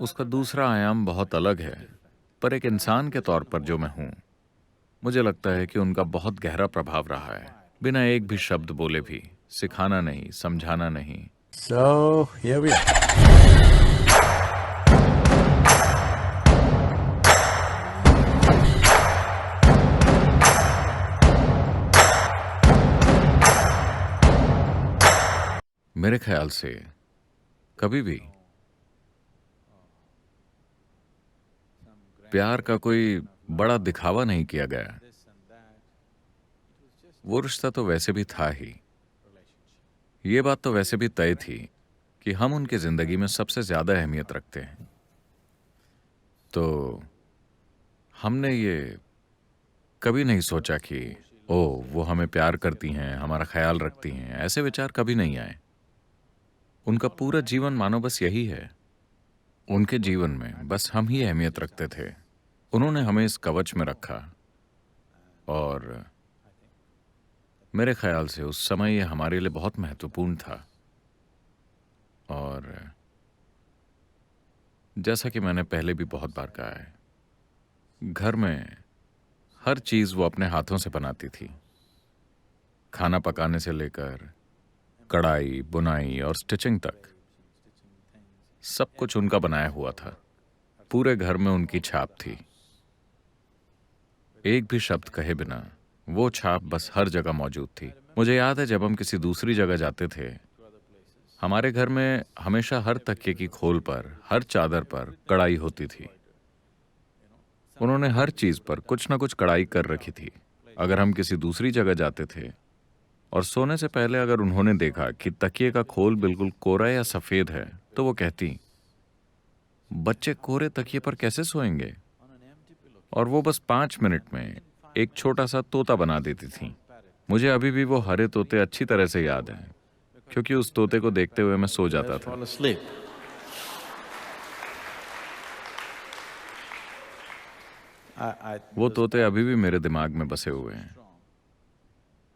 उसका दूसरा आयाम बहुत अलग है, पर एक इंसान के तौर पर जो मैं हूँ, मुझे लगता है कि उनका बहुत गहरा प्रभाव रहा है, बिना एक भी शब्द बोले भी, सिखाना नहीं, समझाना नहीं। So here we are. मेरे ख्याल से कभी भी प्यार का कोई बड़ा दिखावा नहीं किया गया। वो रिश्ता तो वैसे भी था ही। ये बात तो वैसे भी तय थी कि हम उनकी जिंदगी में सबसे ज्यादा अहमियत रखते हैं। तो हमने ये कभी नहीं सोचा कि ओ, वो हमें प्यार करती हैं, हमारा ख्याल रखती हैं। ऐसे विचार कभी नहीं आए। उनका पूरा जीवन मानो बस यही है। उनके जीवन में बस हम ही अहमियत रखते थे। उन्होंने हमें इस कवच में रखा, और मेरे ख्याल से उस समय ये हमारे लिए बहुत महत्वपूर्ण था। और जैसा कि मैंने पहले भी बहुत बार कहा है, घर में हर चीज वो अपने हाथों से बनाती थी। खाना पकाने से लेकर कढ़ाई, बुनाई और स्टिचिंग तक सब कुछ उनका बनाया हुआ था। पूरे घर में उनकी छाप थी। एक भी शब्द कहे बिना वो छाप बस हर जगह मौजूद थी। मुझे याद है, जब हम किसी दूसरी जगह जाते थे, हमारे घर में हमेशा हर तकिए की खोल पर, हर चादर पर कढ़ाई होती थी। उन्होंने हर चीज पर कुछ ना कुछ कढ़ाई कर रखी थी। अगर हम किसी दूसरी जगह जाते थे और सोने से पहले अगर उन्होंने देखा कि तकिए का खोल बिल्कुल कोरा या सफेद है, तो वो कहती, बच्चे कोरे तकिए पर कैसे सोएंगे? और वो बस 5 मिनट में एक छोटा सा तोता बना देती थी। मुझे अभी भी वो हरे तोते अच्छी तरह से याद हैं, क्योंकि उस तोते को देखते हुए मैं सो जाता Just था। fall asleep. वो तोते अभी भी मेरे दिमाग में बसे हुए हैं।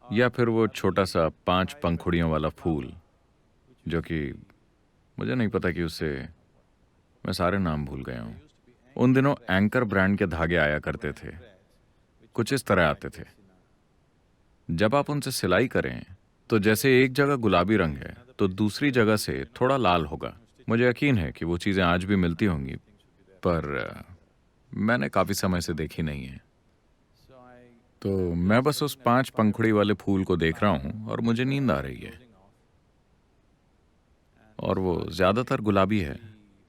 या फिर वो छोटा सा 5 पंखुड़ियों वाला फूल, जो कि मुझे नहीं पता कि उससे, मैं सारे नाम भूल गया हूँ। उन दिनों एंकर ब्रांड के धागे आया करते थे, कुछ इस तरह आते थे। जब आप उनसे सिलाई करें, तो जैसे एक जगह गुलाबी रंग है तो दूसरी जगह से थोड़ा लाल होगा। मुझे यकीन है कि वो चीजें आज भी मिलती होंगी, पर मैंने काफी समय से देखी नहीं है। तो मैं बस उस 5 पंखुड़ी वाले फूल को देख रहा हूं और मुझे नींद आ रही है। और वो ज्यादातर गुलाबी है।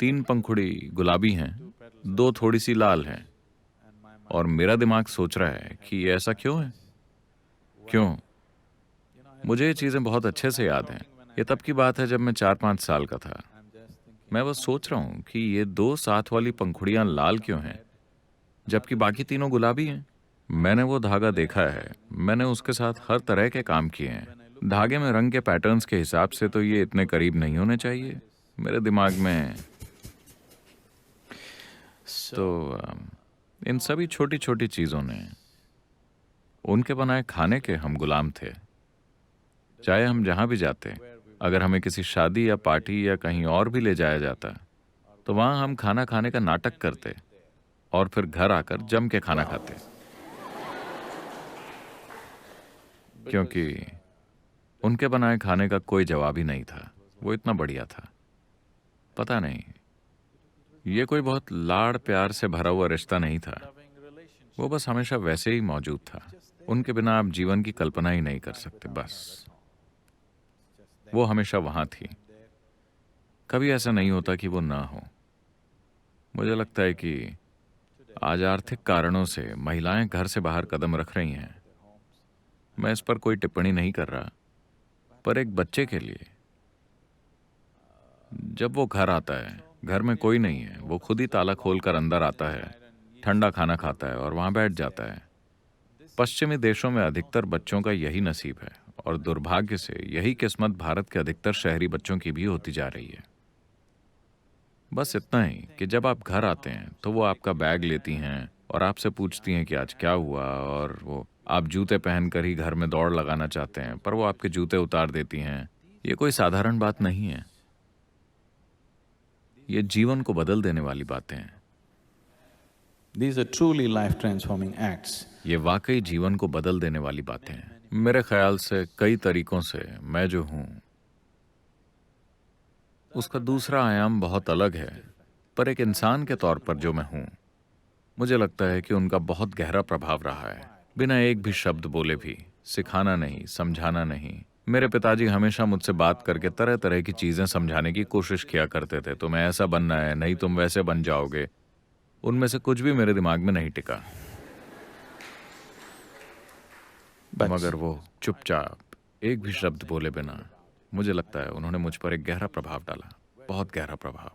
3 पंखुड़ी गुलाबी हैं, 2 थोड़ी सी लाल हैं। और मेरा दिमाग सोच रहा है कि ये ऐसा क्यों है? क्यों? मुझे ये चीजें बहुत अच्छे से याद हैं। ये तब की बात है जब मैं 4-5 साल का था। मैं बस सोच रहा हूँ कि ये 2 साथ वाली पंखुड़ियां लाल क्यों हैं, जबकि बाकी तीनों गुलाबी हैं। मैंने वो धागा देखा है, मैंने उसके साथ हर तरह के काम किए हैं। धागे में रंग के पैटर्न्स के हिसाब से तो ये इतने करीब नहीं होने चाहिए मेरे दिमाग में। तो इन सभी छोटी छोटी चीजों ने, उनके बनाए खाने के हम गुलाम थे। चाहे हम जहां भी जाते, अगर हमें किसी शादी या पार्टी या कहीं और भी ले जाया जाता, तो वहां हम खाना खाने का नाटक करते और फिर घर आकर जम के खाना खाते, क्योंकि उनके बनाए खाने का कोई जवाब ही नहीं था। वो इतना बढ़िया था। पता नहीं, ये कोई बहुत लाड़ प्यार से भरा हुआ रिश्ता नहीं था। वो बस हमेशा वैसे ही मौजूद था। उनके बिना आप जीवन की कल्पना ही नहीं कर सकते। बस वो हमेशा वहां थी। कभी ऐसा नहीं होता कि वो ना हो। मुझे लगता है कि आज आर्थिक कारणों से महिलाएं घर से बाहर कदम रख रही हैं। मैं इस पर कोई टिप्पणी नहीं कर रहा, पर एक बच्चे के लिए जब वो घर आता है, घर में कोई नहीं है, वो खुद ही ताला खोलकर अंदर आता है, ठंडा खाना खाता है और वहां बैठ जाता है। पश्चिमी देशों में अधिकतर बच्चों का यही नसीब है, और दुर्भाग्य से यही किस्मत भारत के अधिकतर शहरी बच्चों की भी होती जा रही है। बस इतना ही कि जब आप घर आते हैं तो वो आपका बैग लेती हैं और आपसे पूछती हैं कि आज क्या हुआ, और वो आप जूते पहनकर ही घर में दौड़ लगाना चाहते हैं, पर वो आपके जूते उतार देती हैं। ये कोई साधारण बात नहीं है। ये जीवन को बदल देने वाली बातें हैं। These are truly life-transforming acts. ये वाकई जीवन को बदल देने वाली बातें हैं। मेरे ख्याल से कई तरीकों से मैं जो हूं उसका दूसरा आयाम बहुत अलग है, पर एक इंसान के तौर पर जो मैं हूं, मुझे लगता है कि उनका बहुत गहरा प्रभाव रहा है। बिना एक भी शब्द बोले भी, सिखाना नहीं, समझाना नहीं। मेरे पिताजी हमेशा मुझसे बात करके तरह तरह की चीजें समझाने की कोशिश किया करते थे। तुम्हें ऐसा बनना है, नहीं तुम वैसे बन जाओगे। उनमें से कुछ भी मेरे दिमाग में नहीं टिका, But मगर वो चुपचाप एक भी शब्द बोले बिना, मुझे लगता है उन्होंने मुझ पर एक गहरा प्रभाव डाला, बहुत गहरा प्रभाव।